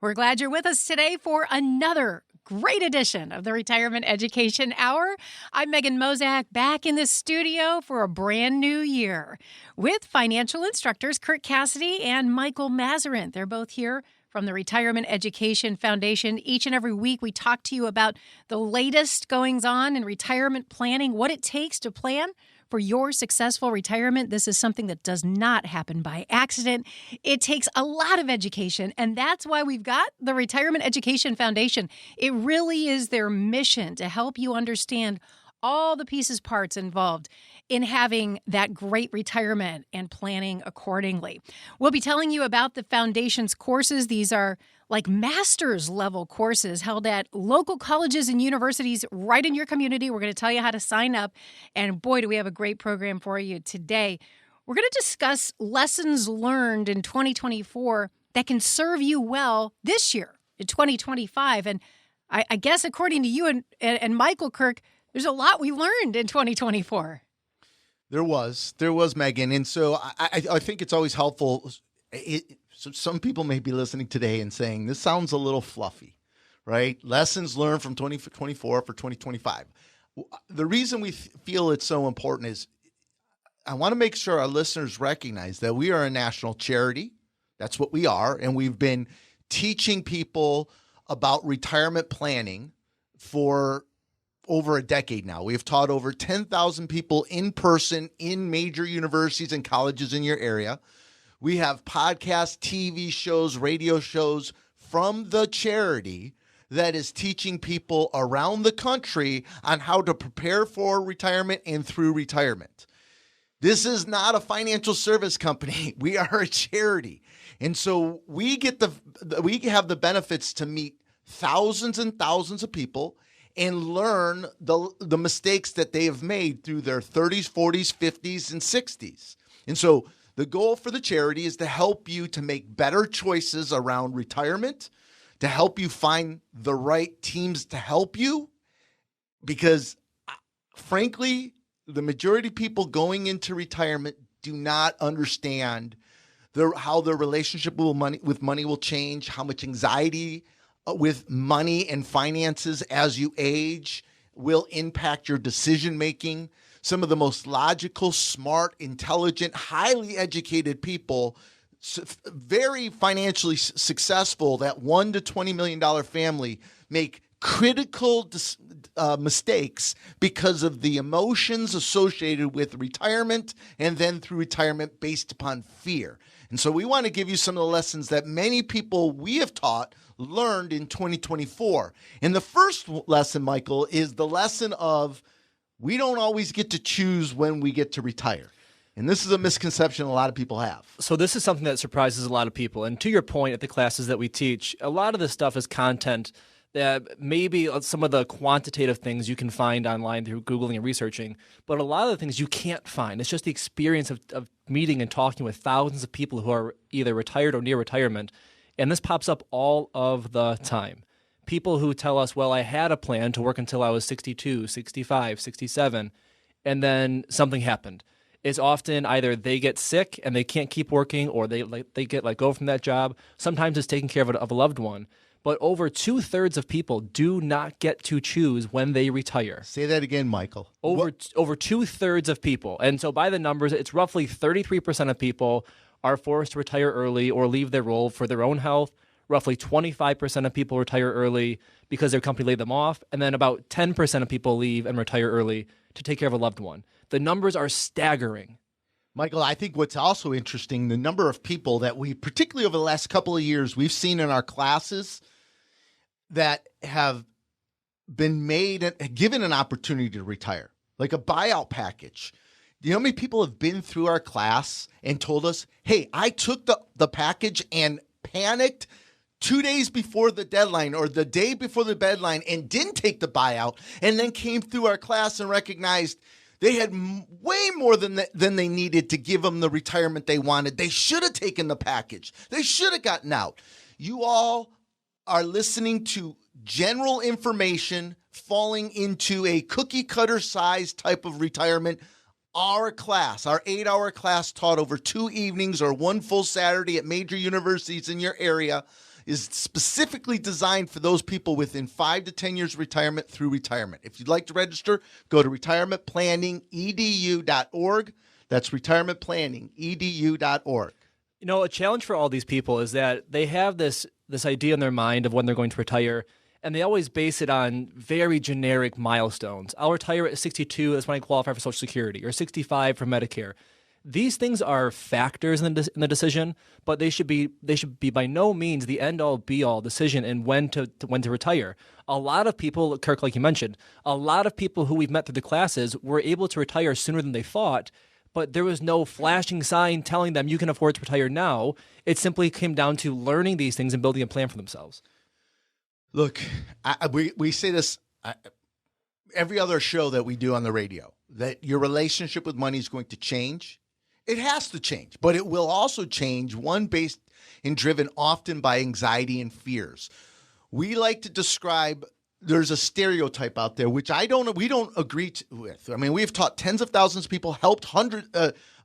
We're glad you're with us today for another great edition of the Retirement Education Hour. I'm Megan Mozak, back in the studio for a brand new year with financial instructors Kirk Cassidy and Michael Mazarin. They're both here from the Retirement Education Foundation. Each and every week, we talk to you about the latest goings-on in retirement planning, what it takes to plan for your successful retirement. This is something that does not happen by accident. It takes a lot of education, and that's why we've got the Retirement Education Foundation. It really is their mission to help you understand all the pieces, parts involved in having that great retirement and planning accordingly. We'll be telling you about the foundation's courses. These are like master's level courses held at local colleges and universities right in your community. We're going to tell you how to sign up. And boy, do we have a great program for you today. We're going to discuss lessons learned in 2024 that can serve you well this year in 2025. And I guess according to you and Michael, Kirk, there's a lot we learned in 2024. There was, Megan. And so I think it's always helpful. So some people may be listening today and saying, this sounds a little fluffy, right? Lessons learned from 2024 for 2025. The reason we feel it's so important is I want to make sure our listeners recognize that we are a national charity. That's what we are. And we've been teaching people about retirement planning for over a decade now. We have taught over 10,000 people in person in major universities and colleges in your area. We have podcasts, TV shows, radio shows from the charity that is teaching people around the country on how to prepare for retirement and through retirement. This is not a financial service company. We are a charity. And so we have the benefits to meet thousands and thousands of people and learn the mistakes that they have made through their 30s, 40s, 50s, and 60s. And so the goal for the charity is to help you to make better choices around retirement, to help you find the right teams to help you, because frankly, the majority of people going into retirement do not understand how their relationship with money will change, how much anxiety with money and finances as you age will impact your decision making. Some of the most logical, smart, intelligent, highly educated people, very financially successful, that $1 to $20 million family, make critical mistakes because of the emotions associated with retirement and then through retirement based upon fear. And so we want to give you some of the lessons that many people we have taught learned in 2024. And the first lesson, Michael, is the lesson of we don't always get to choose when we get to retire. And this is a misconception a lot of people have. So this is something that surprises a lot of people. And to your point, at the classes that we teach, a lot of this stuff is content that maybe some of the quantitative things you can find online through Googling and researching, but a lot of the things you can't find. It's just the experience of meeting and talking with thousands of people who are either retired or near retirement. And this pops up all of the time. People who tell us, well, I had a plan to work until I was 62, 65, 67, and then something happened. It's often either they get sick and they can't keep working, or they get let go from that job. Sometimes it's taking care of a loved one. But over 2/3 of people do not get to choose when they retire. Say that again, Michael. Over 2/3 of people. And so by the numbers, it's roughly 33% of people are forced to retire early or leave their role for their own health. Roughly 25% of people retire early because their company laid them off. And then about 10% of people leave and retire early to take care of a loved one. The numbers are staggering. Michael, I think what's also interesting, the number of people that we, particularly over the last couple of years, we've seen in our classes that have been given an opportunity to retire, like a buyout package. Do you know how many people have been through our class and told us, hey, I took the package and panicked 2 days before the deadline or the day before the deadline and didn't take the buyout, and then came through our class and recognized they had way more than they needed to give them the retirement they wanted. They should have taken the package. They should have gotten out. You all are listening to general information falling into a cookie cutter size type of retirement. Our class, our 8-hour class, taught over 2 evenings or 1 full Saturday at major universities in your area, is specifically designed for those people within 5 to 10 years of retirement through retirement. If you'd like to register, go to retirementplanningedu.org. That's retirementplanningedu.org. You know, a challenge for all these people is that they have this idea in their mind of when they're going to retire, and they always base it on very generic milestones. I'll retire at 62, that's when I qualify for Social Security, or 65 for Medicare. These things are factors in the decision, but they should be by no means the end-all, be-all decision in when to retire. A lot of people, Kirk, like you mentioned, a lot of people who we've met through the classes were able to retire sooner than they thought, but there was no flashing sign telling them you can afford to retire now. It simply came down to learning these things and building a plan for themselves. Look, we say this every other show that we do on the radio, that your relationship with money is going to change. It has to change, but it will also change, one based and driven often by anxiety and fears. We like to describe, there's a stereotype out there, which we don't agree with. I mean, we've taught tens of thousands of people, helped hundreds,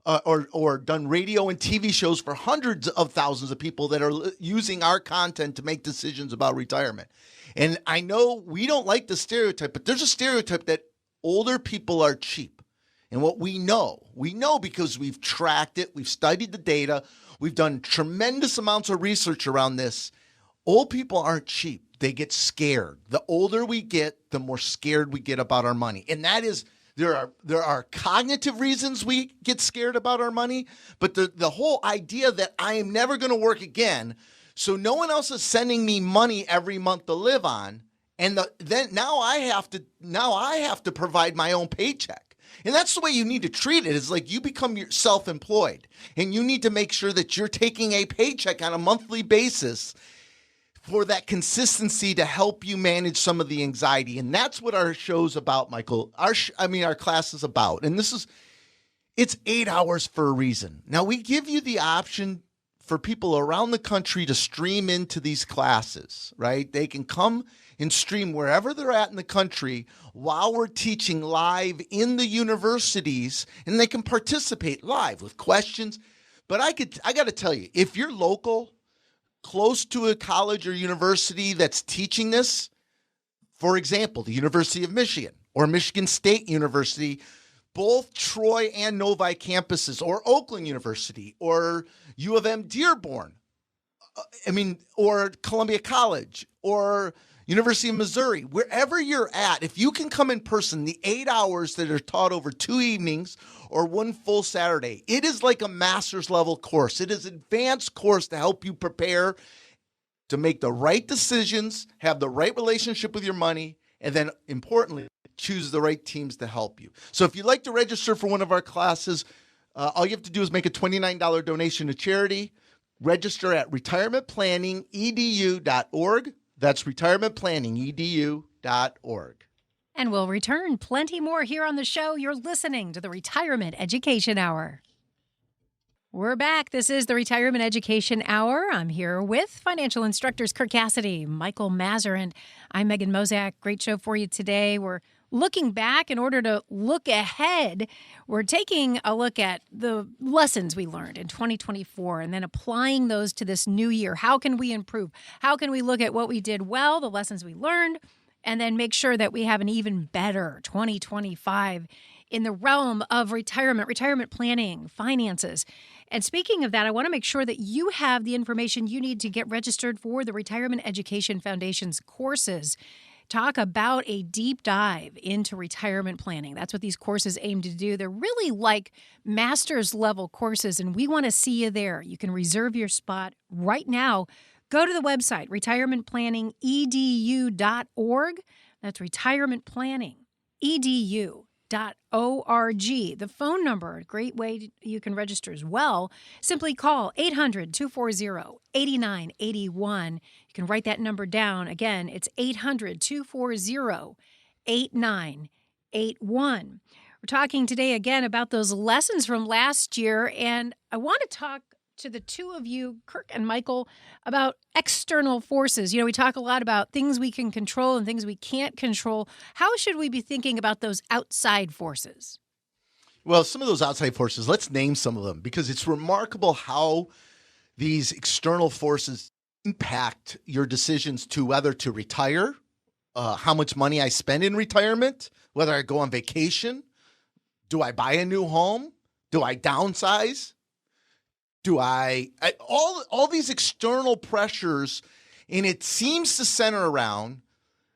or done radio and TV shows for hundreds of thousands of people that are using our content to make decisions about retirement. And I know we don't like the stereotype, but there's a stereotype that older people are cheap. And what we know because we've tracked it, we've studied the data, we've done tremendous amounts of research around this. Old people aren't cheap. They get scared. The older we get, the more scared we get about our money. And that is, there are cognitive reasons we get scared about our money, but the whole idea that I am never going to work again, so no one else is sending me money every month to live on, and then now I have to provide my own paycheck. And that's the way you need to treat it. It's like you become self-employed, and you need to make sure that you're taking a paycheck on a monthly basis for that consistency to help you manage some of the anxiety. And that's what our show's about, Michael. Our class is about. And it's 8 hours for a reason. Now, we give you the option for people around the country to stream into these classes, right? They can come and stream wherever they're at in the country while we're teaching live in the universities, and they can participate live with questions. But I got to tell you, if you're local, close to a college or university that's teaching this, for example, the University of Michigan or Michigan State University, both Troy and Novi campuses, or Oakland University or U of M Dearborn, or Columbia College or University of Missouri, wherever you're at, if you can come in person, the 8 hours that are taught over 2 evenings or one full Saturday, it is like a master's level course. It is an advanced course to help you prepare to make the right decisions, have the right relationship with your money, and then importantly, choose the right teams to help you. So if you'd like to register for one of our classes, all you have to do is make a $29 donation to charity. Register at retirementplanningedu.org. That's retirementplanningedu.org. And we'll return plenty more here on the show. You're listening to the Retirement Education Hour. We're back. This is the Retirement Education Hour. I'm here with financial instructors Kirk Cassidy, Michael Mazur, and I'm Megan Mozak. Great show for you today. We're looking back in order to look ahead. We're taking a look at the lessons we learned in 2024 and then applying those to this new year. How can we improve? How can we look at what we did well, the lessons we learned, and then make sure that we have an even better 2025 in the realm of retirement planning, finances. And speaking of that, I want to make sure that you have the information you need to get registered for the Retirement Education Foundation's courses. Talk about a deep dive into retirement planning. That's what these courses aim to do. They're really like master's level courses, and we want to see you there. You can reserve your spot right now. Go to the website, retirementplanningedu.org. That's retirementplanningedu.org. The phone number, a great way you can register as well. Simply call 800-240-8981. You can write that number down. Again, it's 800-240-8981. We're talking today again about those lessons from last year, and I want to talk to the two of you, Kirk and Michael, about external forces. We talk a lot about things we can control and things we can't control. How should we be thinking about those outside forces? Well, some of those outside forces, let's name some of them, because it's remarkable how these external forces impact your decisions to whether to retire, how much money I spend in retirement, whether I go on vacation, do I buy a new home, do I downsize, do all these external pressures, and it seems to center around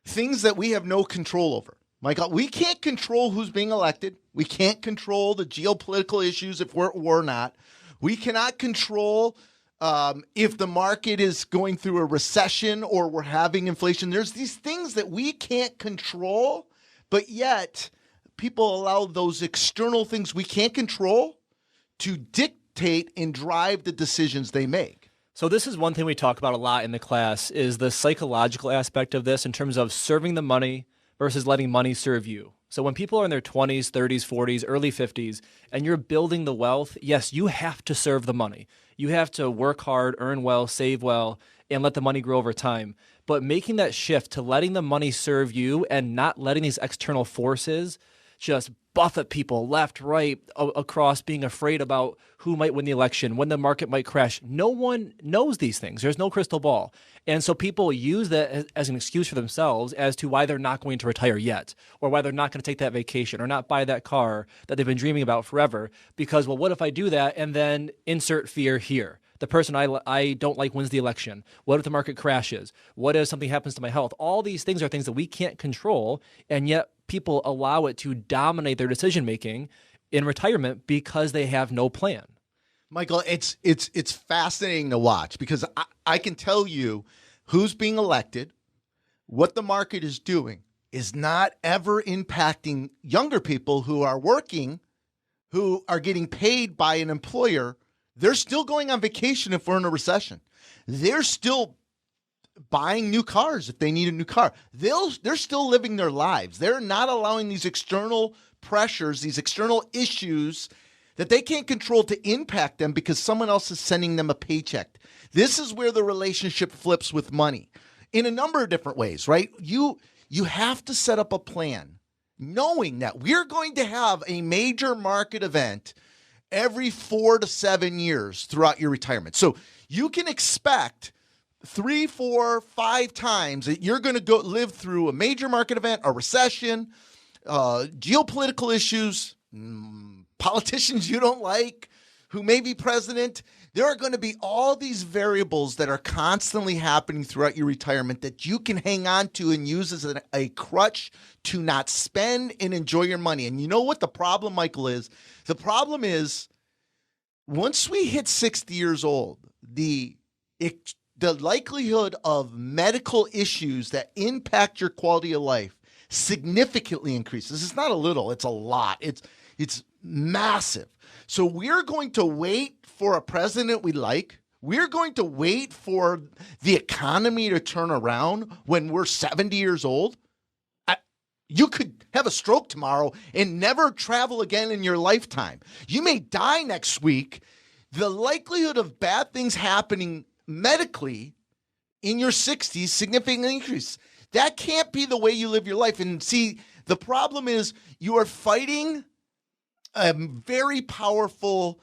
things that we have no control over. Michael, we can't control who's being elected. We can't control the geopolitical issues if we're at war or not. We cannot control if the market is going through a recession or we're having inflation. There's these things that we can't control, but yet people allow those external things we can't control to dictate and drive the decisions they make. So this is one thing we talk about a lot in the class is the psychological aspect of this in terms of serving the money versus letting money serve you. So when people are in their 20s, 30s, 40s, early 50s, and you're building the wealth, yes, you have to serve the money. You have to work hard, earn well, save well, and let the money grow over time. But making that shift to letting the money serve you and not letting these external forces just buffet people left, right, across, being afraid about who might win the election, when the market might crash. No one knows these things. There's no crystal ball. And so people use that as an excuse for themselves as to why they're not going to retire yet, or why they're not going to take that vacation or not buy that car that they've been dreaming about forever. Because, well, what if I do that and then insert fear here? The person I don't like wins the election. What if the market crashes? What if something happens to my health? All these things are things that we can't control, and yet people allow it to dominate their decision-making in retirement because they have no plan. Michael, it's fascinating to watch because I can tell you who's being elected, what the market is doing is not ever impacting younger people who are working, who are getting paid by an employer. They're still going on vacation if we're in a recession. They're still buying new cars if they need a new car. They're still living their lives. They're not allowing these external pressures, these external issues that they can't control to impact them because someone else is sending them a paycheck. This is where the relationship flips with money in a number of different ways, right? You have to set up a plan knowing that we're going to have a major market event every 4 to 7 years throughout your retirement. So you can expect 3, 4, 5 times that you're going to go live through a major market event, a recession, geopolitical issues, politicians you don't like, who may be president. There are going to be all these variables that are constantly happening throughout your retirement that you can hang on to and use as a crutch to not spend and enjoy your money. And you know what the problem, Michael, is? The problem is once we hit 60 years old, the likelihood of medical issues that impact your quality of life significantly increases. It's not a little, it's a lot. It's massive. So we're going to wait for a president we like. We're going to wait for the economy to turn around when we're 70 years old. You could have a stroke tomorrow and never travel again in your lifetime. You may die next week. The likelihood of bad things happening medically in your 60s significantly increase. That can't be the way you live your life. And see, the problem is you are fighting a very powerful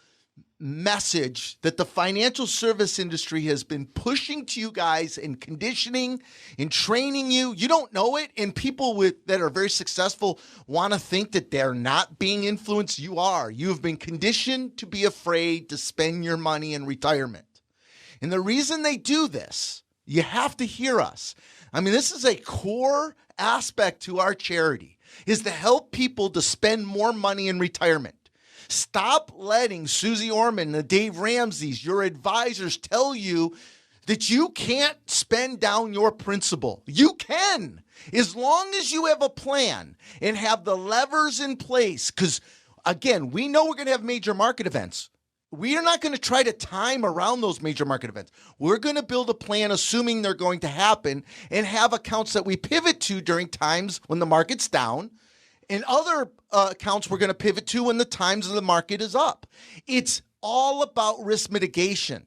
message that the financial service industry has been pushing to you guys and conditioning and training you. You don't know it, and people that are very successful want to think that they're not being influenced. You are. You have been conditioned to be afraid to spend your money in retirement. And the reason they do this, you have to hear us. I mean, this is a core aspect to our charity, is to help people to spend more money in retirement. Stop letting Susie Orman, the Dave Ramseys, your advisors tell you that you can't spend down your principal. You can, as long as you have a plan and have the levers in place. Because, again, we know we're going to have major market events. We are not going to try to time around those major market events. We're going to build a plan assuming they're going to happen and have accounts that we pivot to during times when the market's down. And other accounts we're going to pivot to when the times of the market is up. It's all about risk mitigation.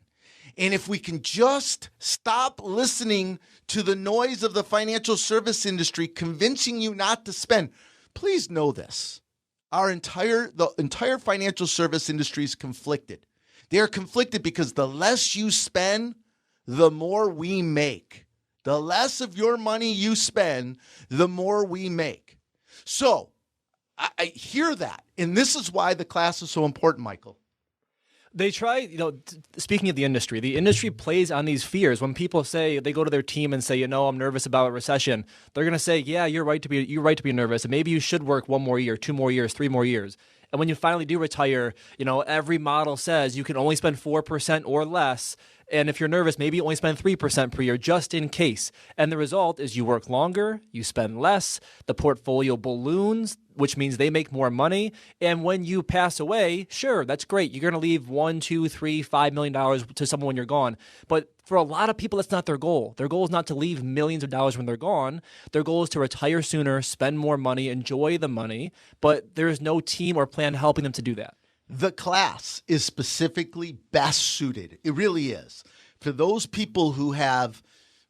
And if we can just stop listening to the noise of the financial service industry convincing you not to spend, please know this. The entire financial service industry is conflicted. They are conflicted because the less you spend, the more we make. The less of your money you spend, the more we make. So I hear that. And this is why the class is so important, Michael. They try, speaking of the industry plays on these fears. When people say, they go to their team and say, I'm nervous about a recession, they're going to say, yeah, you're right to be nervous. And maybe you should work 1 more year, 2 more years, 3 more years. And when you finally do retire, every model says you can only spend 4% or less. And if you're nervous, maybe you only spend 3% per year just in case. And the result is you work longer, you spend less, the portfolio balloons, which means they make more money. And when you pass away, sure, that's great. You're going to leave $1, $2, $3, $5 million to someone when you're gone. But for a lot of people, that's not their goal. Their goal is not to leave millions of dollars when they're gone. Their goal is to retire sooner, spend more money, enjoy the money. But there is no team or plan helping them to do that. The class is specifically best suited. It really is. For those people who have,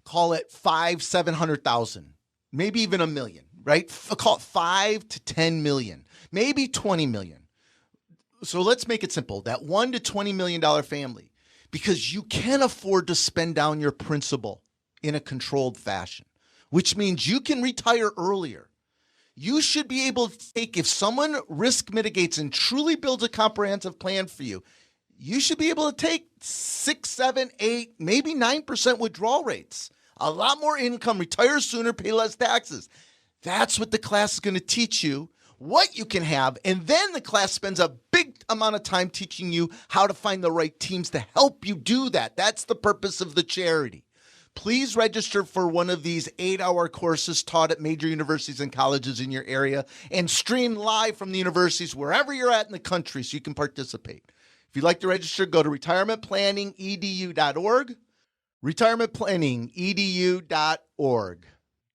call it 700,000, maybe even $1 million, right? Call it 5 to 10 million, maybe 20 million. So let's make it simple. That $1 to $20 million family, because you can afford to spend down your principal in a controlled fashion, which means you can retire earlier. You should be able to take, if someone risk mitigates and truly builds a comprehensive plan for you, you should be able to take 6, 7, 8, maybe 9% withdrawal rates. A lot more income, retire sooner, pay less taxes. That's what the class is going to teach you, what you can have. And then the class spends a big amount of time teaching you how to find the right teams to help you do that. That's the purpose of the charity. Please register for one of these 8-hour courses taught at major universities and colleges in your area and stream live from the universities wherever you're at in the country so you can participate. If you'd like to register, go to retirementplanningedu.org, retirementplanningedu.org.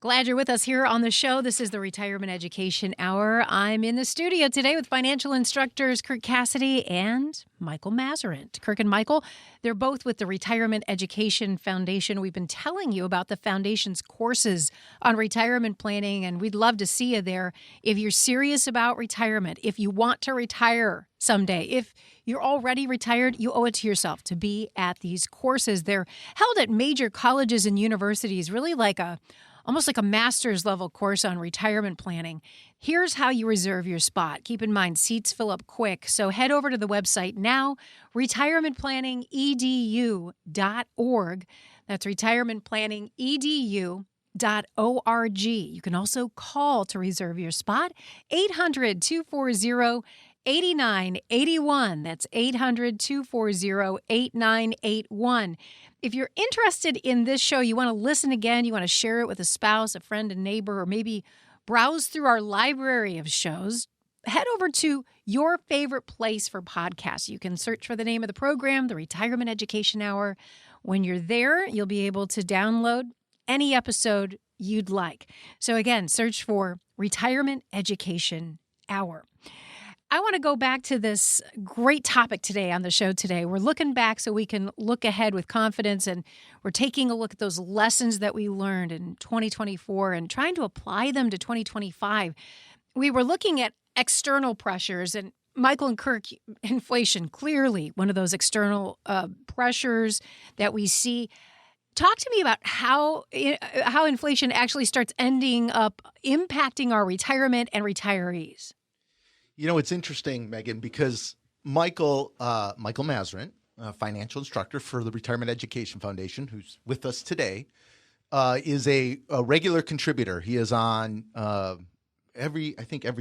Glad you're with us here on the show. This is the Retirement Education Hour. I'm in the studio today with financial instructors Kirk Cassidy and Michael Mazarant. Kirk and Michael, they're both with the Retirement Education Foundation. We've been telling you about the foundation's courses on retirement planning, and we'd love to see you there. If you're serious about retirement, if you want to retire someday, if you're already retired, you owe it to yourself to be at these courses. They're held at major colleges and universities, really almost like a master's level course on retirement planning. Here's how you reserve your spot. Keep in mind, seats fill up quick. So head over to the website now, retirementplanningedu.org. That's retirementplanningedu.org. You can also call to reserve your spot, 800-240-8981. That's 800-240-8981. If you're interested in this show, you want to listen again, you want to share it with a spouse, a friend, a neighbor, or maybe browse through our library of shows, head over to your favorite place for podcasts. You can search for the name of the program, the Retirement Education Hour. When you're there, you'll be able to download any episode you'd like. So again, search for Retirement Education Hour. I want to go back to this great topic today on the show today. We're looking back so we can look ahead with confidence, and we're taking a look at those lessons that we learned in 2024 and trying to apply them to 2025. We were looking at external pressures, and Michael and Kirk, inflation, clearly one of those external pressures that we see. Talk to me about how inflation actually starts ending up impacting our retirement and retirees. It's interesting, Megan, because Michael Mazarant, a financial instructor for the Retirement Education Foundation, who's with us today, is a regular contributor. He is on every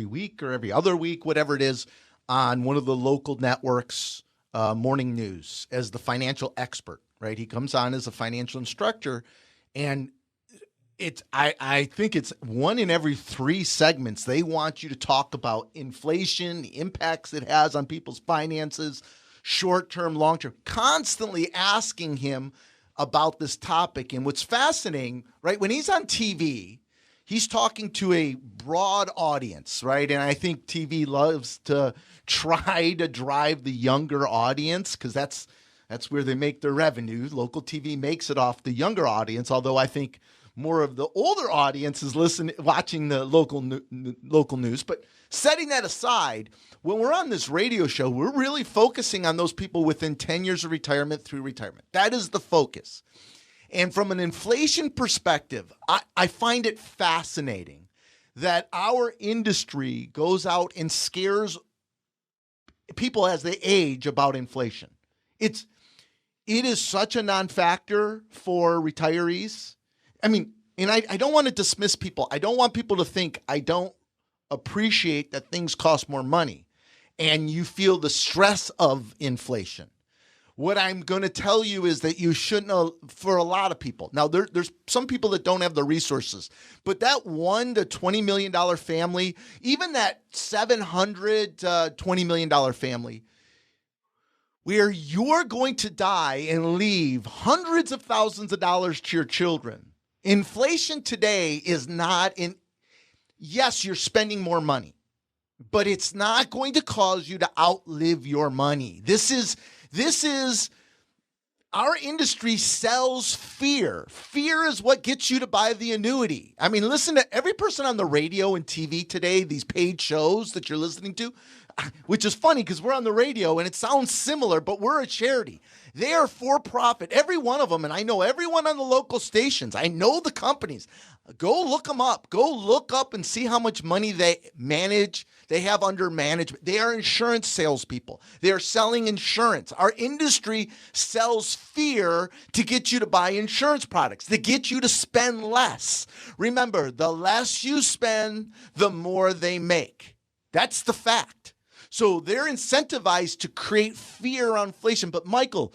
week or every other week, whatever it is, on one of the local networks, morning news, as the financial expert, right? He comes on as a financial instructor, and I think it's 1 in every 3 segments. They want you to talk about inflation, the impacts it has on people's finances, short-term, long-term, constantly asking him about this topic. And what's fascinating, right, when he's on TV, he's talking to a broad audience, right? And I think TV loves to try to drive the younger audience because that's where they make their revenue. Local TV makes it off the younger audience, although I think more of the older audience is watching the local news. But setting that aside, when we're on this radio show, we're really focusing on those people within 10 years of retirement through retirement. That is the focus. And from an inflation perspective, I find it fascinating that our industry goes out and scares people as they age about inflation. It is such a non-factor for retirees. I mean, and I don't want to dismiss people. I don't want people to think I don't appreciate that things cost more money and you feel the stress of inflation. What I'm going to tell you is that you shouldn't, for a lot of people. Now, there's some people that don't have the resources, but that $1 to $20 million family, even that $700 to $20 million family, where you're going to die and leave hundreds of thousands of dollars to your children. Inflation today is not in, yes, you're spending more money, but it's not going to cause you to outlive your money. This is our industry sells fear. Fear is what gets you to buy the annuity. I mean, listen to every person on the radio and TV today, these paid shows that you're listening to, which is funny because we're on the radio and it sounds similar, but we're a charity. They are for profit, every one of them. And I know everyone on the local stations. I know the companies. Go look them up. Go look up and see how much money they manage. They have under management. They are insurance salespeople. They are selling insurance. Our industry sells fear to get you to buy insurance products, to get you to spend less. Remember, the less you spend, the more they make. That's the fact. So they're incentivized to create fear on inflation. But Michael,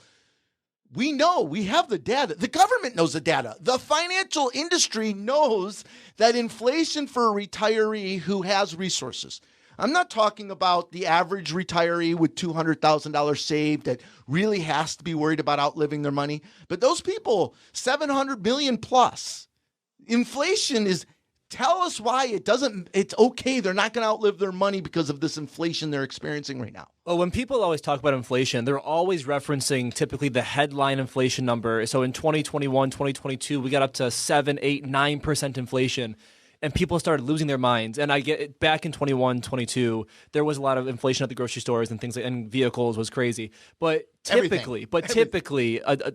we know, we have the data. The government knows the data. The financial industry knows that inflation for a retiree who has resources. I'm not talking about the average retiree with $200,000 saved that really has to be worried about outliving their money. But those people, 700 million plus, inflation is, tell us why it's okay. They're not going to outlive their money because of this inflation they're experiencing right now. Well, when people always talk about inflation, they're always referencing typically the headline inflation number. So in 2021, 2022, we got up to 7, 8, 9% inflation. And people started losing their minds. And I get it, back in 21, 22, there was a lot of inflation at the grocery stores and things like, and vehicles was crazy. But typically,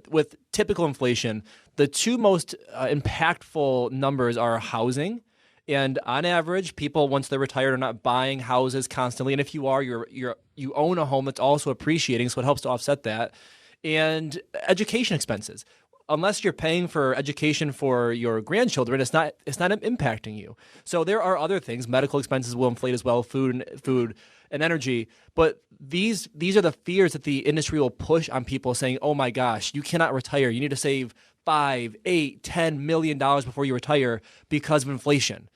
with typical inflation, the two most impactful numbers are housing. And on average, people, once they're retired, are not buying houses constantly. And if you are, you own a home that's also appreciating, so it helps to offset that. And education expenses. Unless you're paying for education for your grandchildren, it's not impacting you. So there are other things. Medical expenses will inflate as well, food and energy. But these are the fears that the industry will push on people, saying, "Oh my gosh, you cannot retire. You need to save $5, $8, $10 million before you retire because of inflation."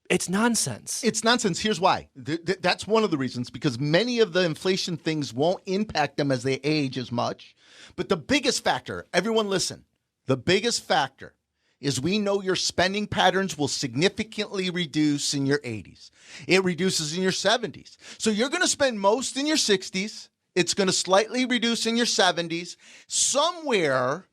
It's nonsense. It's nonsense. Here's why. That's one of the reasons, because many of the inflation things won't impact them as they age as much. But the biggest factor, everyone listen. The biggest factor is we know your spending patterns will significantly reduce in your 80s. It reduces in your 70s. So you're going to spend most in your 60s. It's going to slightly reduce in your 70s, somewhere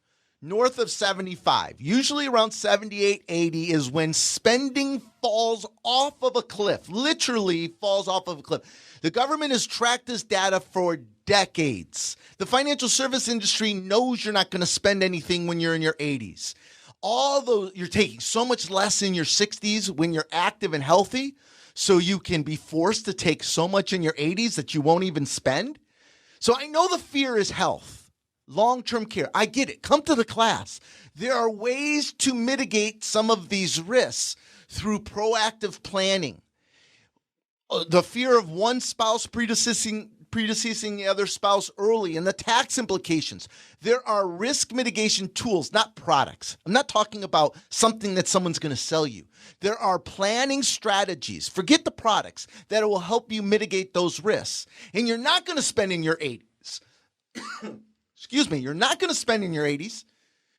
north of 75. Usually around 78, 80 is when spending falls off of a cliff, literally falls off of a cliff. The government has tracked this data for decades. The financial service industry knows you're not going to spend anything when you're in your 80s. Although you're taking so much less in your 60s when you're active and healthy, so you can be forced to take so much in your 80s that you won't even spend. So I know the fear is health, long-term care. I get it. Come to the class. There are ways to mitigate some of these risks through proactive planning. The fear of one spouse predeceasing the other spouse early, and the tax implications. There are risk mitigation tools, not products. I'm not talking about something that someone's going to sell you. There are planning strategies, forget the products, that will help you mitigate those risks. And you're not going to spend in your 80s. Excuse me, you're not going to spend in your 80s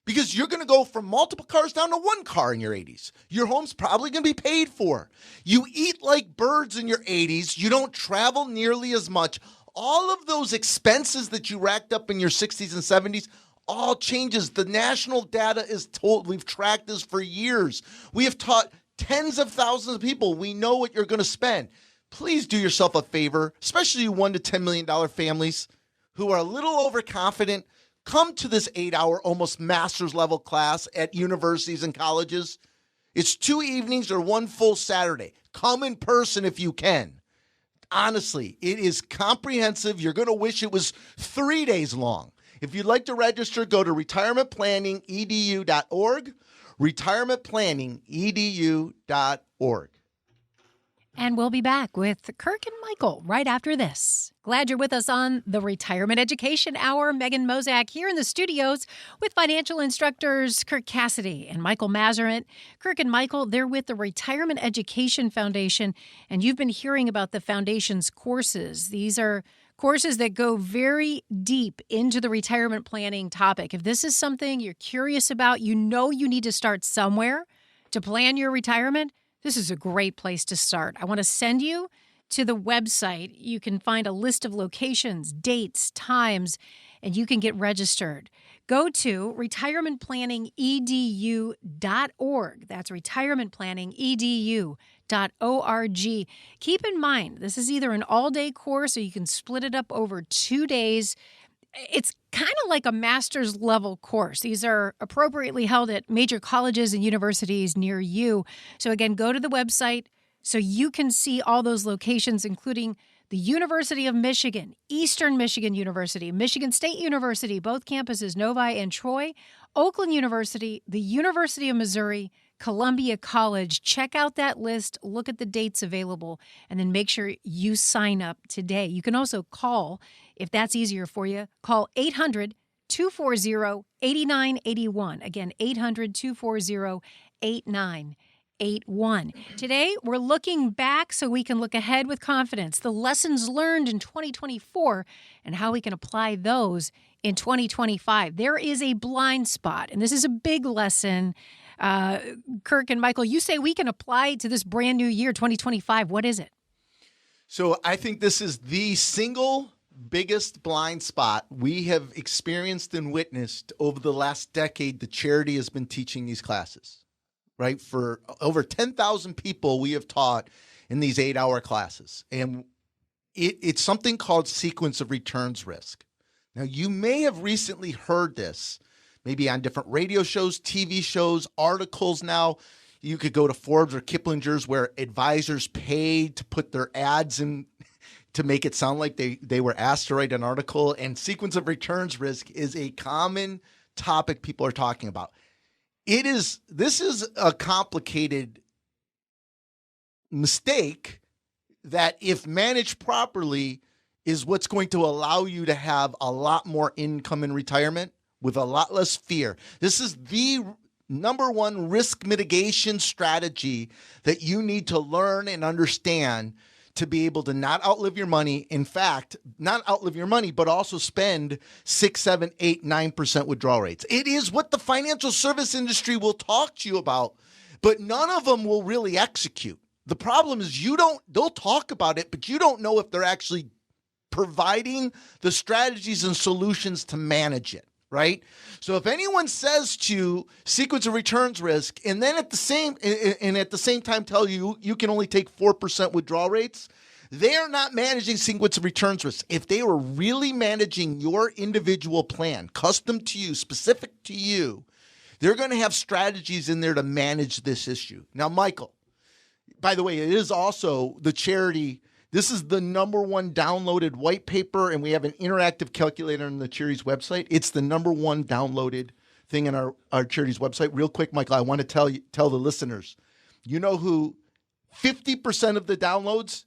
because you're going to go from multiple cars down to one car in your 80s. Your home's probably going to be paid for. You eat like birds in your 80s. You don't travel nearly as much. All of those expenses that you racked up in your 60s and 70s, all changes. The national data is told. We've tracked this for years. We have taught tens of thousands of people. We know what you're going to spend. Please do yourself a favor, especially you $1 to $10 million families who are a little overconfident. Come to this 8-hour, almost master's level class at universities and colleges. It's 2 evenings or 1 full Saturday. Come in person if you can. Honestly, it is comprehensive. You're going to wish it was 3 days long. If you'd like to register, go to retirementplanningedu.org, retirementplanningedu.org. And we'll be back with Kirk and Michael right after this. Glad you're with us on the Retirement Education Hour. Megan Mozak here in the studios with financial instructors Kirk Cassidy and Michael Mazerin. Kirk and Michael, they're with the Retirement Education Foundation, and you've been hearing about the foundation's courses. These are courses that go very deep into the retirement planning topic. If this is something you're curious about, you know you need to start somewhere to plan your retirement, this is a great place to start. I want to send you to the website. You can find a list of locations, dates, times, and you can get registered. Go to retirementplanningedu.org. That's retirementplanningedu.org. Keep in mind, this is either an all-day course or you can split it up over 2 days. It's kind of like a master's level course. These are appropriately held at major colleges and universities near you. So again, go to the website so you can see all those locations, including the University of Michigan, Eastern Michigan University, Michigan State University, both campuses, Novi and Troy, Oakland University, the University of Missouri, Columbia College. Check out that list, look at the dates available, and then make sure you sign up today. You can also call, if that's easier for you, call 800-240-8981. Again, 800-240-8981. Today, we're looking back so we can look ahead with confidence, the lessons learned in 2024 and how we can apply those in 2025. There is a blind spot, and this is a big lesson. Kirk and Michael, you say we can apply to this brand new year, 2025. What is it? So I think this is the single biggest blind spot we have experienced and witnessed over the last decade. The charity has been teaching these classes, right? For over 10,000 people we have taught in these 8-hour classes. And it's something called sequence of returns risk. Now, you may have recently heard this, maybe on different radio shows, TV shows, articles now. You could go to Forbes or Kiplinger's where advisors paid to put their ads in to make it sound like they were asked to write an article. And sequence of returns risk is a common topic people are talking about. This is a complicated mistake that, if managed properly, is what's going to allow you to have a lot more income in retirement with a lot less fear. This is the number one risk mitigation strategy that you need to learn and understand to be able to not outlive your money. In fact, not outlive your money, but also spend 6, 7, 8, 9% withdrawal rates. It is what the financial service industry will talk to you about, but none of them will really execute. The problem is they'll talk about it, but you don't know if they're actually providing the strategies and solutions to manage it, right? So if anyone says to sequence of returns risk, and then at the same time tell you you can only take 4% withdrawal rates, they are not managing sequence of returns risk. If they were really managing your individual plan, custom to you, specific to you, they're going to have strategies in there to manage this issue. Now, Michael, by the way, it is also the charity. This is the number one downloaded white paper, and we have an interactive calculator on the charity's website. It's the number one downloaded thing on our charity's website. Real quick, Michael, I want to tell the listeners, you know who 50% of the downloads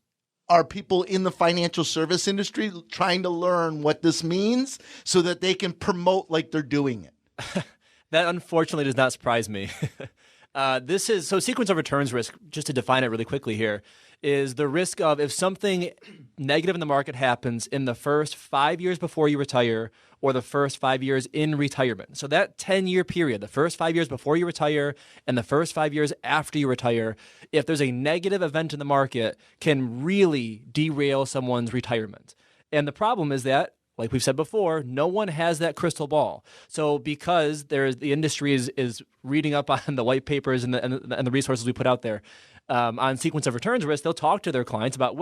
are people in the financial service industry trying to learn what this means so that they can promote like they're doing it. That unfortunately does not surprise me. Sequence of returns risk, just to define it really quickly here, is the risk of if something negative in the market happens in the first 5 years before you retire or the first 5 years in retirement. So that 10-year period, the first 5 years before you retire and the first 5 years after you retire, if there's a negative event in the market, can really derail someone's retirement. And the problem is that Like we've said before, no one has that crystal ball. So because the industry is reading up on the white papers and the resources we put out there on sequence of returns risk, they'll talk to their clients about,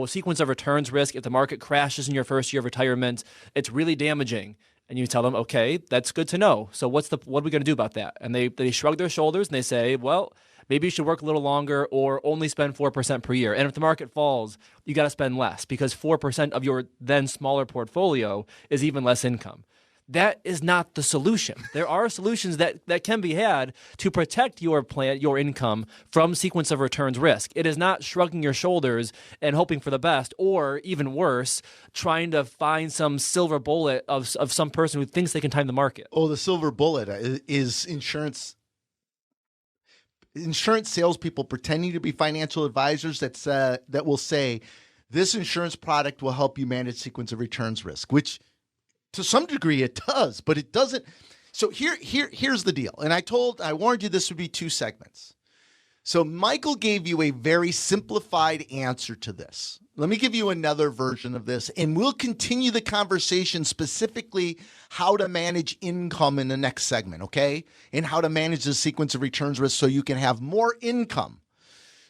sequence of returns risk, if the market crashes in your first year of retirement, it's really damaging. And you tell them, okay, that's good to know. So what are we going to do about that? And they shrug their shoulders and they say, well, maybe you should work a little longer or only spend 4% per year. And if the market falls, you got to spend less because 4% of your then smaller portfolio is even less income. That is not the solution. There are solutions that can be had to protect your income from sequence of returns risk. It is not shrugging your shoulders and hoping for the best, or even worse, trying to find some silver bullet of some person who thinks they can time the market. Oh, the silver bullet is insurance salespeople pretending to be financial advisors that will say this insurance product will help you manage sequence of returns risk, which to some degree it does, but it doesn't. So here's the deal. And I warned you this would be 2 segments. So Michael gave you a very simplified answer to this. Let me give you another version of this, and we'll continue the conversation specifically how to manage income in the next segment, okay? And how to manage the sequence of returns risk so you can have more income.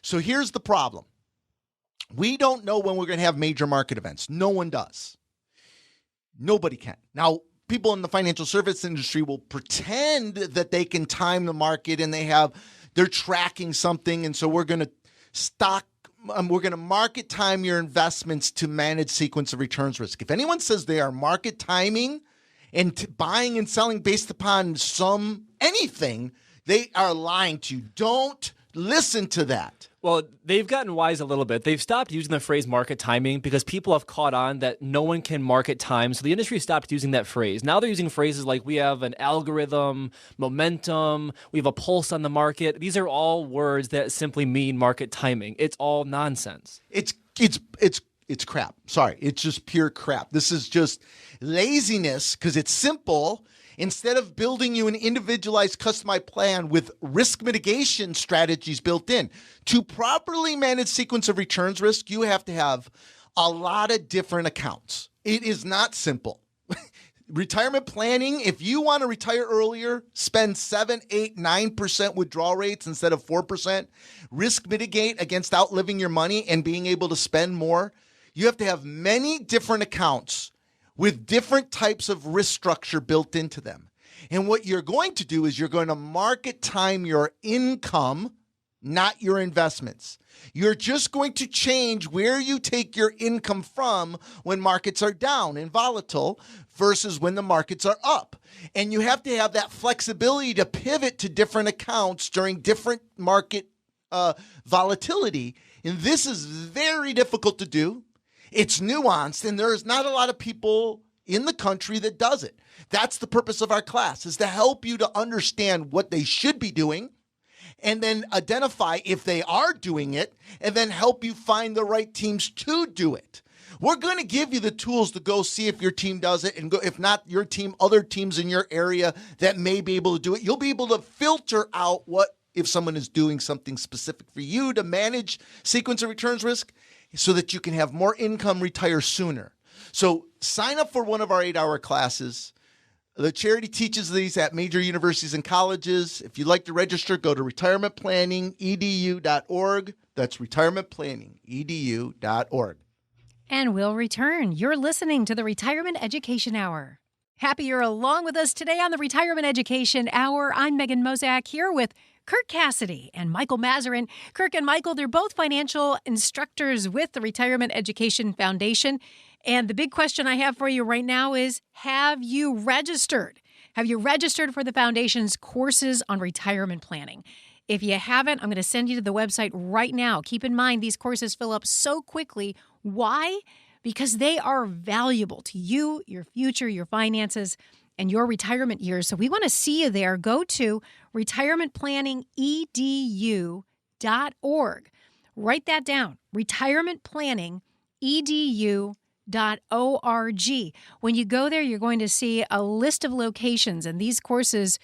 So here's the problem. We don't know when we're going to have major market events. No one does. Nobody can. Now, people in the financial service industry will pretend that they can time the market and they're tracking something. And so we're going to market time your investments to manage sequence of returns risk. If anyone says they are market timing and buying and selling based upon anything, they are lying to you. Don't listen to that. Well, they've gotten wise a little bit. They've stopped using the phrase market timing because people have caught on that no one can market time. So the industry stopped using that phrase. Now they're using phrases like we have an algorithm, momentum, we have a pulse on the market. These are all words that simply mean market timing. It's all nonsense. It's crap. Sorry. It's just pure crap. This is just laziness because it's simple. Instead of building you an individualized, customized plan with risk mitigation strategies built in, to properly manage sequence of returns risk, you have to have a lot of different accounts. It is not simple. Retirement planning, if you want to retire earlier, spend 7, 8, 9% withdrawal rates instead of 4%. Risk mitigate against outliving your money and being able to spend more. You have to have many different accounts with different types of risk structure built into them. And what you're going to do is you're going to market time your income, not your investments. You're just going to change where you take your income from when markets are down and volatile versus when the markets are up. And you have to have that flexibility to pivot to different accounts during different market volatility. And this is very difficult to do. It's nuanced, and there's not a lot of people in the country that does it. That's the purpose of our class, is to help you to understand what they should be doing and then identify if they are doing it and then help you find the right teams to do it. We're going to give you the tools to go see if your team does it and go, if not your team, other teams in your area that may be able to do it. You'll be able to filter out if someone is doing something specific for you to manage sequence of returns risk, so that you can have more income, retire sooner. So sign up for one of our 8-hour classes. The charity teaches these at major universities and colleges. If you'd like to register, go to retirementplanningedu.org. That's retirementplanningedu.org. And we'll return. You're listening to the Retirement Education Hour. Happy you're along with us today on the Retirement Education Hour. I'm Megan Mozak here with Kirk Cassidy and Michael Mazarin. Kirk and Michael, they're both financial instructors with the Retirement Education Foundation. And the big question I have for you right now is, have you registered? Have you registered for the Foundation's courses on retirement planning? If you haven't, I'm going to send you to the website right now. Keep in mind, these courses fill up so quickly. Why? Because they are valuable to you, your future, your finances, and your retirement years. So we want to see you there. Go to retirementplanningedu.org. Write that down, retirementplanningedu.org. When you go there, you're going to see a list of locations, and these courses,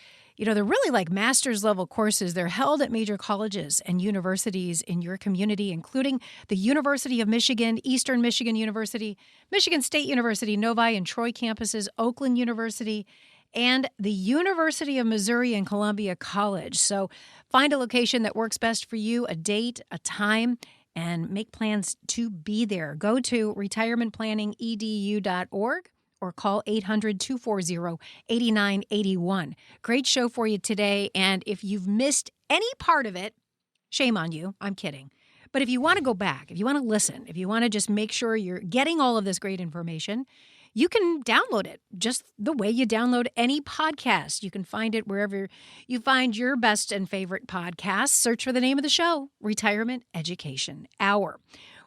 They're really like master's level courses. They're held at major colleges and universities in your community, including the University of Michigan, Eastern Michigan University, Michigan State University, Novi and Troy campuses, Oakland University, and the University of Missouri and Columbia College. So find a location that works best for you, a date, a time, and make plans to be there. Go to retirementplanningedu.org or call 800-240-8981. Great show for you today. And if you've missed any part of it, shame on you. I'm kidding. But if you want to go back, if you want to listen, if you want to just make sure you're getting all of this great information, you can download it just the way you download any podcast. You can find it wherever you find your best and favorite podcasts. Search for the name of the show, Retirement Education Hour.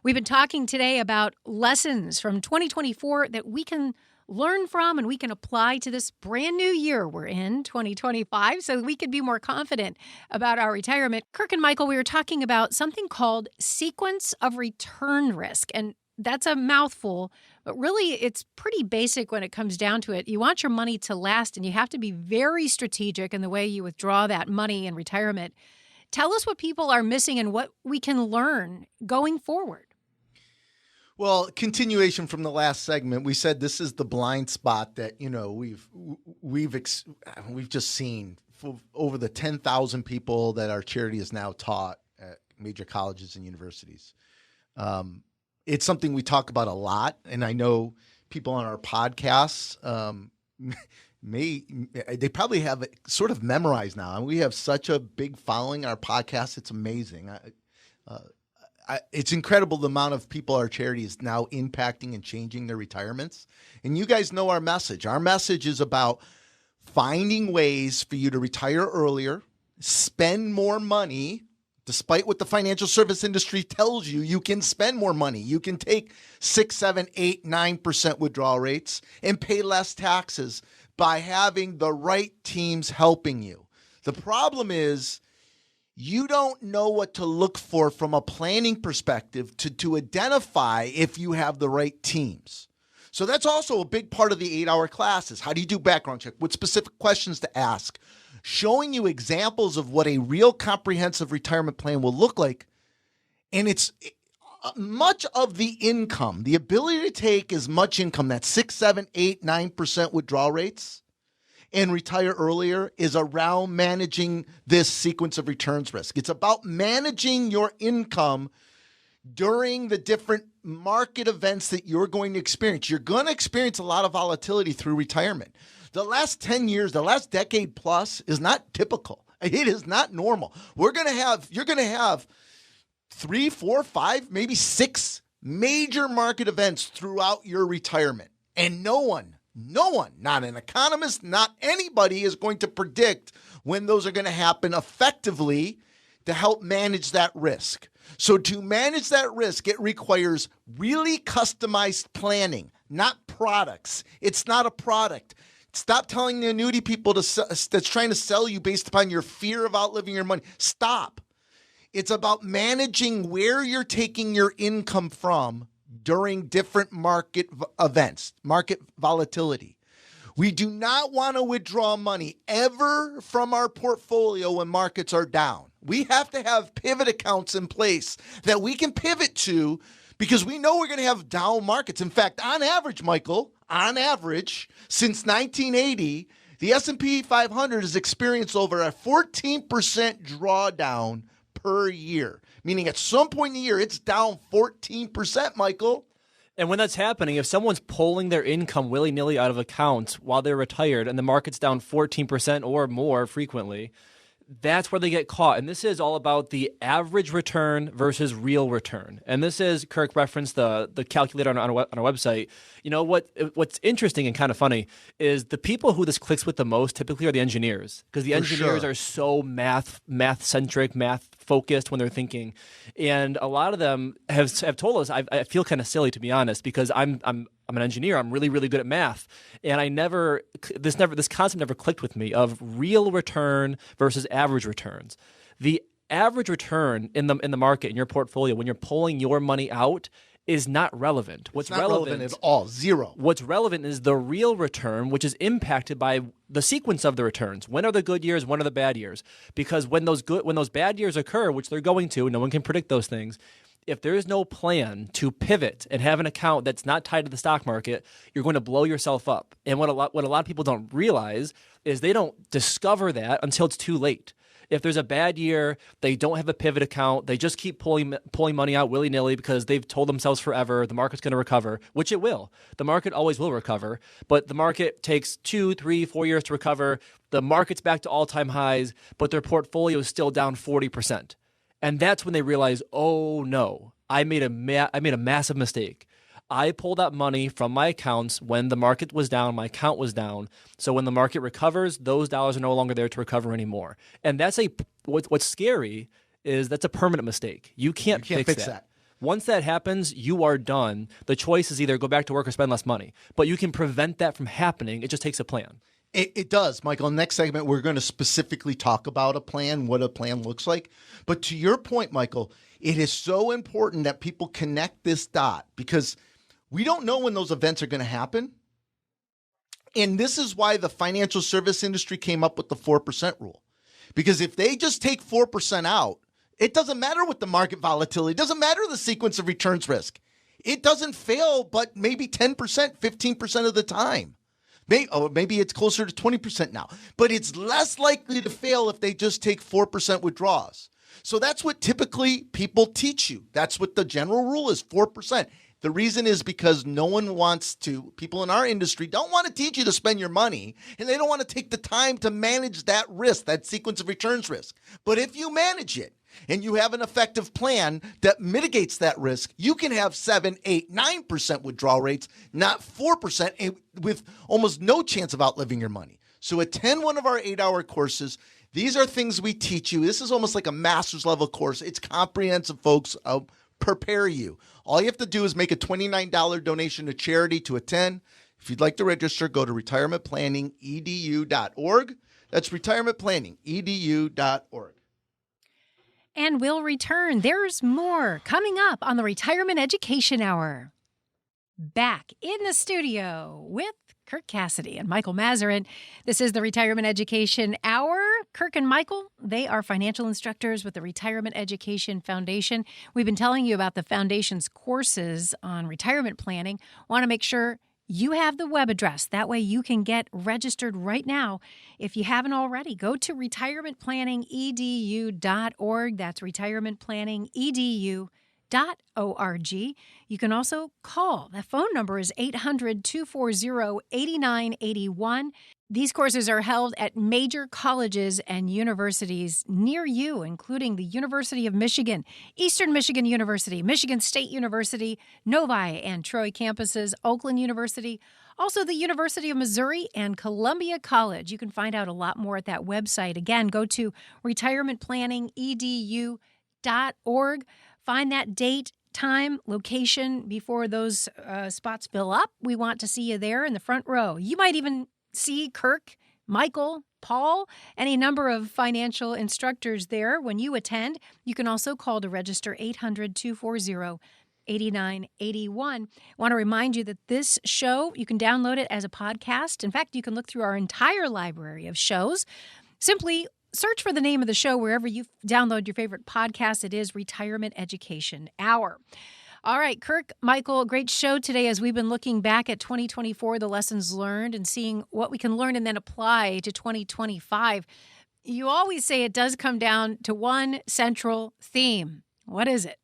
We've been talking today about lessons from 2024 that we can learn from and we can apply to this brand new year we're in, 2025, so we can be more confident about our retirement. Kirk and Michael, we were talking about something called sequence of return risk, and that's a mouthful, but really it's pretty basic when it comes down to it. You want your money to last, and you have to be very strategic in the way you withdraw that money in retirement. Tell us what people are missing and what we can learn going forward. Well, continuation from the last segment, we said this is the blind spot that we've just seen for over the 10,000 people that our charity has now taught at major colleges and universities. It's something we talk about a lot, and I know people on our podcasts they probably have it sort of memorized now. And we have such a big following on our podcast; it's amazing. It's incredible the amount of people our charity is now impacting and changing their retirements. And you guys know our message. Our message is about finding ways for you to retire earlier, spend more money. Despite what the financial service industry tells you, you can spend more money. You can take 6, 7, 8, 9% withdrawal rates and pay less taxes by having the right teams helping you. The problem is, you don't know what to look for from a planning perspective to identify if you have the right teams. So that's also a big part of the 8-hour classes. How do you do background check? What specific questions to ask? Showing you examples of what a real comprehensive retirement plan will look like. And it's much of the income, the ability to take as much income, that 6, 7, 8, 9% withdrawal rates, and retire earlier is around managing this sequence of returns risk. It's about managing your income during the different market events that you're going to experience. You're going to experience a lot of volatility through retirement. The last 10 years, the last decade plus is not typical. It is not normal. You're going to have 3, 4, 5, maybe 6 major market events throughout your retirement. And no one, not an economist, not anybody is going to predict when those are going to happen effectively to help manage that risk. So to manage that risk, it requires really customized planning, not products. It's not a product. Stop telling the annuity people that's trying to sell you based upon your fear of outliving your money. Stop. It's about managing where you're taking your income from during different market events, market volatility. We do not want to withdraw money ever from our portfolio when markets are down. We have to have pivot accounts in place that we can pivot to because we know we're going to have down markets. In fact, on average, Michael, since 1980, the S&P 500 has experienced over a 14% drawdown per year, meaning at some point in the year, it's down 14%, Michael. And when that's happening, if someone's pulling their income willy-nilly out of accounts while they're retired and the market's down 14% or more frequently, that's where they get caught. And this is all about the average return versus real return. And this is, Kirk referenced the calculator on our website. You know, what's interesting and kind of funny is the people who this clicks with the most typically are the engineers, because the engineers are so math-centric, math-focused when they're thinking. And a lot of them have told us, I feel kind of silly, to be honest, because I'm an engineer. I'm really, really good at math. And this concept never clicked with me of real return versus average returns. The average return in the market, in your portfolio, when you're pulling your money out, is not relevant. It's not relevant at all. Zero. What's relevant is the real return, which is impacted by the sequence of the returns. When are the good years? When are the bad years? Because when those bad years occur, which they're going to, no one can predict those things. If there is no plan to pivot and have an account that's not tied to the stock market, you're going to blow yourself up. And what a lot of people don't realize is they don't discover that until it's too late. If there's a bad year, they don't have a pivot account. They just keep pulling money out willy-nilly because they've told themselves forever the market's going to recover, which it will. The market always will recover, but the market takes 2, 3, 4 years to recover. The market's back to all-time highs, but their portfolio is still down 40%. And that's when they realize, oh no, I made a massive mistake. I pulled out money from my accounts when the market was down, my account was down. So when the market recovers, those dollars are no longer there to recover anymore. And that's what's scary is that's a permanent mistake. You can't fix that. Once that happens, you are done. The choice is either go back to work or spend less money. But you can prevent that from happening. It just takes a plan. It does, Michael. Next segment, we're going to specifically talk about a plan, what a plan looks like. But to your point, Michael, it is so important that people connect this dot because we don't know when those events are going to happen. And this is why the financial service industry came up with the 4% rule. Because if they just take 4% out, it doesn't matter what the market volatility, it doesn't matter the sequence of returns risk. It doesn't fail, but maybe 10%, 15% of the time. Maybe it's closer to 20% now. But it's less likely to fail if they just take 4% withdrawals. So that's what typically people teach you. That's what the general rule is, 4%. The reason is because people in our industry don't want to teach you to spend your money, and they don't want to take the time to manage that risk, that sequence of returns risk. But if you manage it and you have an effective plan that mitigates that risk, you can have 7, 8, 9% withdrawal rates, not 4%, with almost no chance of outliving your money. So attend one of our 8-hour courses. These are things we teach you. This is almost like a master's level course. It's comprehensive, folks. I'll prepare you. All you have to do is make a $29 donation to charity to attend. If you'd like to register, go to retirementplanningedu.org. That's retirementplanningedu.org. And we'll return. There's more coming up on the Retirement Education Hour. Back in the studio with Kirk Cassidy and Michael Mazarin. This is the Retirement Education Hour. Kirk and Michael, they are financial instructors with the Retirement Education Foundation. We've been telling you about the foundation's courses on retirement planning. Want to make sure you have the web address. That way you can get registered right now. If you haven't already, go to retirementplanningedu.org. That's retirementplanningedu.org. You can also call. That phone number is 800-240-8981. These courses are held at major colleges and universities near you, including the University of Michigan, Eastern Michigan University, Michigan State University, Novi and Troy campuses, Oakland University, also the University of Missouri and Columbia College. You can find out a lot more at that website. Again, go to retirementplanningedu.org. Find that date, time, location before those spots fill up. We want to see you there in the front row. You might even see Kirk, Michael, Paul, any number of financial instructors there when you attend. You can also call to register 800-240-8981. I want to remind you that this show, you can download it as a podcast. In fact, you can look through our entire library of shows. Simply search for the name of the show wherever you download your favorite podcast. It is Retirement Education Hour. All right, Kirk, Michael, great show today as we've been looking back at 2024, the lessons learned, and seeing what we can learn and then apply to 2025. You always say it does come down to one central theme. What is it?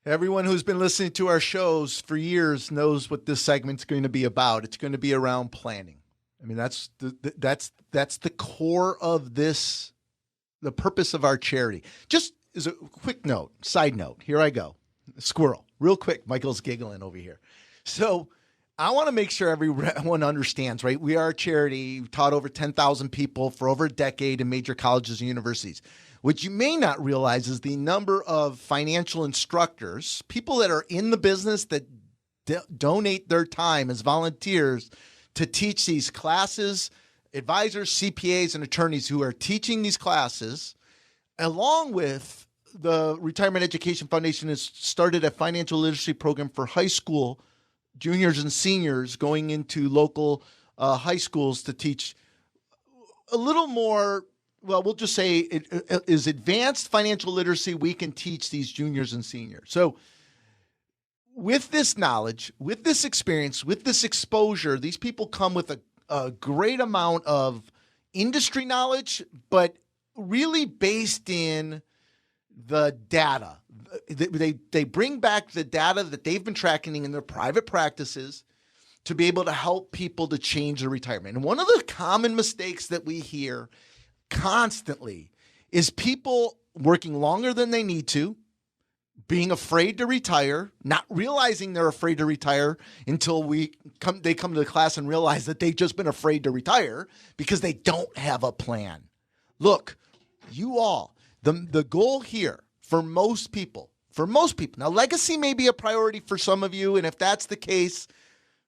Everyone who's been listening to our shows for years knows what this segment's going to be about. It's going to be around planning. I mean, that's the core of this, the purpose of our charity. Just as a quick note, side note, here I go. Squirrel. Real quick, Michael's giggling over here. So I want to make sure everyone understands, right? We are a charity. We've taught over 10,000 people for over a decade in major colleges and universities. What you may not realize is the number of financial instructors, people that are in the business that donate their time as volunteers to teach these classes, advisors, CPAs, and attorneys who are teaching these classes, along with the Retirement Education Foundation has started a financial literacy program for high school juniors and seniors going into local high schools to teach a little more. Well, we'll just say it is advanced financial literacy we can teach these juniors and seniors. So with this knowledge, with this experience, with this exposure, these people come with a great amount of industry knowledge, but really based in the data. They bring back the data that they've been tracking in their private practices to be able to help people to change their retirement. And one of the common mistakes that we hear constantly is people working longer than they need to, being afraid to retire, not realizing they're afraid to retire until they come to the class and realize that they've just been afraid to retire because they don't have a plan. Look, you all, the goal here for most people, now legacy may be a priority for some of you, and if that's the case,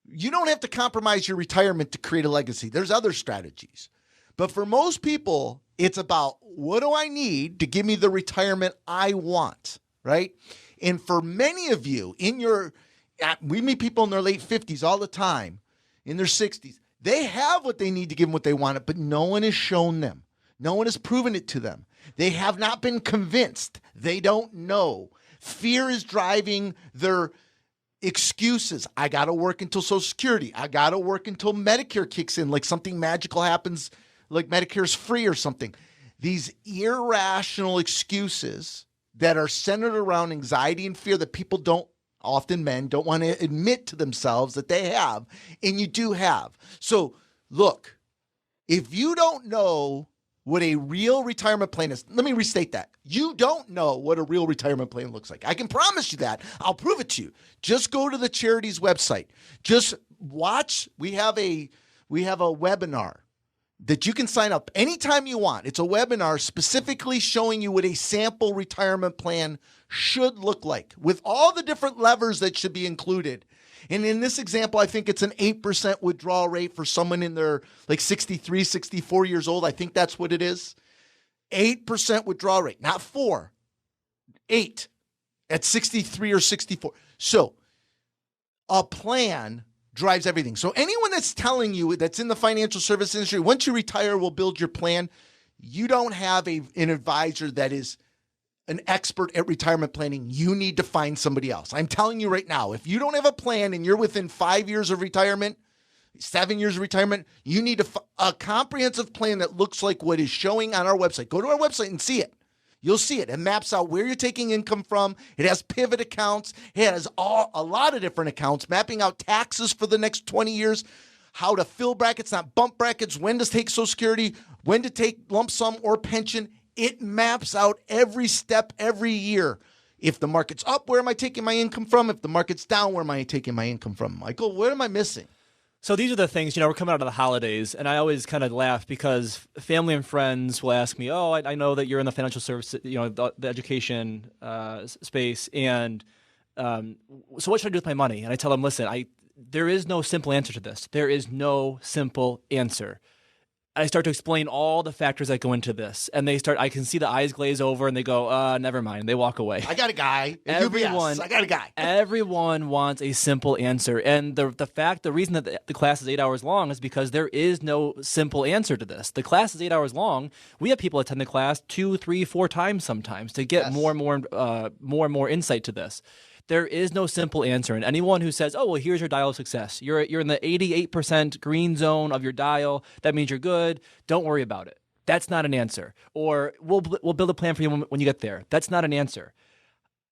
you don't have to compromise your retirement to create a legacy. There's other strategies. But for most people, it's about what do I need to give me the retirement I want, right? And for many of you, we meet people in their late 50s all the time, in their 60s. They have what they need to give them what they want, but no one has shown them. No one has proven it to them. They have not been convinced. They don't know. Fear is driving their excuses. I got to work until Social Security. I got to work until Medicare kicks in, like something magical happens, like Medicare's free or something. These irrational excuses that are centered around anxiety and fear that people men don't want to admit to themselves that they have, and you do have. So look, if you don't know what a real retirement plan is, let me restate that. You don't know what a real retirement plan looks like. I can promise you that. I'll prove it to you. Just go to the charity's website. Just watch. We have a webinar that you can sign up anytime you want. It's a webinar specifically showing you what a sample retirement plan should look like with all the different levers that should be included. And in this example, I think it's an 8% withdrawal rate for someone in their 63, 64 years old. I think that's what it is. 8% withdrawal rate, not 4, 8 at 63 or 64. So a plan drives everything. So anyone that's telling you that's in the financial service industry, once you retire, we'll build your plan. You don't have an advisor that is an expert at retirement planning. You need to find somebody else. I'm telling you right now, if you don't have a plan and you're within 5 years of retirement, 7 years of retirement, you need a comprehensive plan that looks like what is showing on our website. Go to our website and see it. You'll see it. It maps out where you're taking income from. It has pivot accounts. It has a lot of different accounts, mapping out taxes for the next 20 years, how to fill brackets, not bump brackets, when to take Social Security, when to take lump sum or pension. It maps out every step every year. If the market's up, where am I taking my income from? If the market's down, where am I taking my income from? Michael, what am I missing? So these are the things, we're coming out of the holidays, and I always kind of laugh because family and friends will ask me, oh, I know that you're in the financial service, the education space, and so what should I do with my money? And I tell them, listen, there is no simple answer to this. There is no simple answer. I start to explain all the factors that go into this, and I can see the eyes glaze over, and they go, never mind. They walk away. I got a guy. I got a guy. Everyone wants a simple answer, and the reason that the class is 8 hours long is because there is no simple answer to this. The class is 8 hours long. We have people attend the class 2, 3, 4 times sometimes to get more and more insight to this. There is no simple answer. And anyone who says, oh, well, here's your dial of success. You're in the 88% green zone of your dial. That means you're good. Don't worry about it. That's not an answer. Or we'll build a plan for you when you get there. That's not an answer.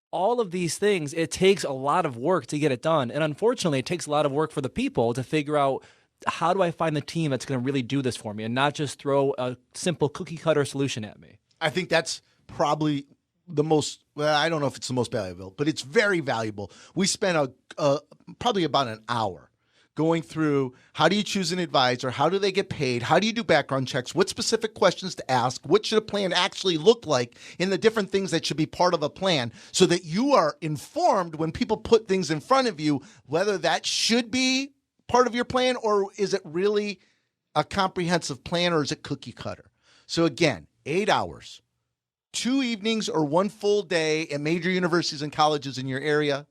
All of these things, it takes a lot of work to get it done. And unfortunately, it takes a lot of work for the people to figure out, how do I find the team that's going to really do this for me and not just throw a simple cookie cutter solution at me? I think that's probably the most, well, I don't know if it's the most valuable, but it's very valuable. We spent probably about an hour going through how do you choose an advisor, how do they get paid, how do you do background checks, what specific questions to ask, what should a plan actually look like, and the different things that should be part of a plan so that you are informed when people put things in front of you, whether that should be part of your plan or is it really a comprehensive plan or is it cookie cutter? So again, 8 hours. 2 evenings or 1 full day at major universities and colleges in your area.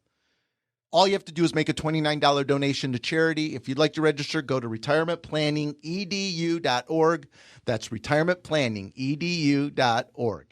All you have to do is make a $29 donation to charity. If you'd like to register, go to retirementplanningedu.org. That's retirementplanningedu.org.